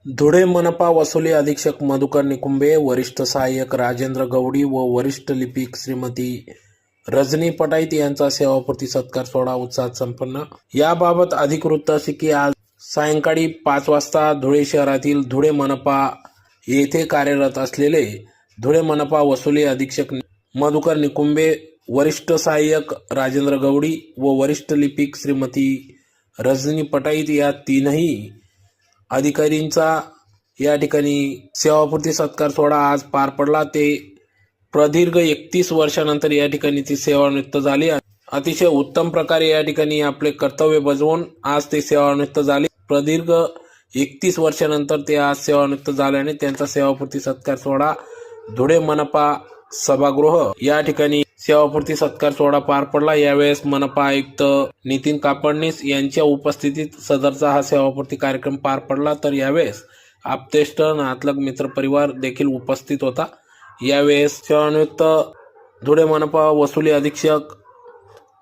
धुळे मनपा वसुली अधीक्षक मधुकर निकुंबे, वरिष्ठ सहाय्यक राजेंद्र गवडी व वरिष्ठ लिपिक श्रीमती रजनी पटाईत यांचा सेवापूर्ती सत्कार सोहळा उत्साहात संपन्न। याबाबत अधिक वृत्त असे की आज सायंकाळी 5 वाजता धुळे शहरातील धुळे मनपा येथे कार्यरत असलेले धुळे मनपा वसुली अधीक्षक मधुकर निकुंबे, वरिष्ठ सहाय्यक राजेंद्र गवडी व वरिष्ठ लिपिक श्रीमती रजनी पटाईत या तीनही अधिकारींचा या ठिकाणी सेवापूर्ती सत्कार सोहळा आज पार पडला। ते प्रदीर्घ 31 वर्षानंतर या ठिकाणी ती सेवानिवृत्त झाली। अतिशय उत्तम प्रकारे या ठिकाणी आपले कर्तव्य बजावून आज ते सेवानिवृत्त झाले। प्रदीर्घ 31 वर्षानंतर ते आज सेवानिवृत्त झाल्याने त्यांचा सेवापूर्ती सत्कार सोहळा धुळे मनपा सभागृह या ठिकाणी सेवापूर्ती सत्कार सोहळा पार पडला। यावेळेस मनपा आयुक्त नितीन कापडणीस यांच्या उपस्थितीत सदरचा हा सेवापूर्ती कार्यक्रम पार पडला। तर यावेळेस आप्तेष्ट नातलग मित्र परिवार देखील उपस्थित होता। यावेळेस सेवानिवृत्त धुळे मनपा वसुली अधीक्षक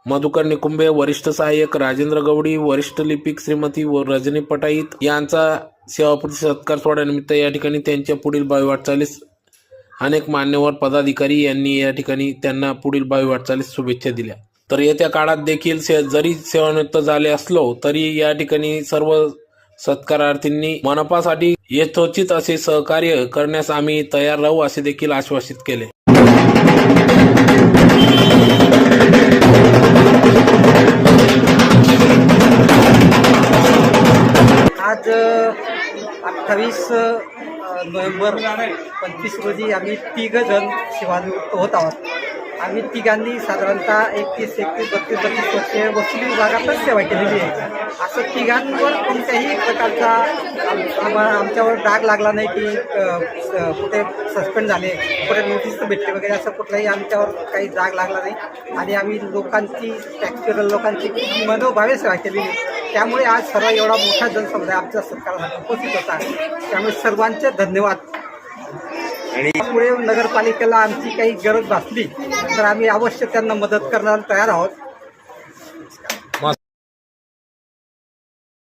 मधुकर निकुंबे, वरिष्ठ सहाय्यक राजेंद्र गवडी, वरिष्ठ लिपिक श्रीमती रजनी पटाईत यांचा सेवापूर्ती सत्कार सोहळ्यानिमित्त या ठिकाणी त्यांच्या पुढील भावी वाटचालीस अनेक मान्यवर पदाधिकारी यांनी या ठिकाणी त्यांना पुढील भावी वाटचालीस शुभेच्छा दिल्या। तर येत्या काळात देखील जरी सेवानिवृत्त झाले असलो तरी या ठिकाणी सर्व सत्कारार्थींनी मनपासाठी यथोचित असे सहकार्य करण्यास आम्ही तयार राहू असे देखील आश्वासित केले। आज 28 नोव्हेंबर 25 रोजी आम्ही 3 जण सेवानिवृत्त होत आहोत। आम्ही तिघांनी साधारणतः 31, 32 वर्षे वसुली विभागातच सेवा केलेली आहे। असं तिघांवर कोणत्याही प्रकारचा आमच्यावर डाग लागला नाही की कुठे सस्पेंड झाले, कुठे नोटीस भेटले वगैरे, असं कुठलाही आमच्यावर काही डाग लागला नाही। आणि आम्ही लोकांची, टॅक्सपेयर लोकांची खूप मनोभावे सेवा केलेली, त्यामुळे आज सर्व एवढा मोठा जनसमुदाय आमच्या सत्कारासाठी उपस्थित होता। त्यामुळे सर्वांचे धन्यवाद। आणि पुढे नगरपालिकेला आमची काही गरज भासली तर आम्ही अवश्य त्यांना मदत करण्याला तयार आहोत।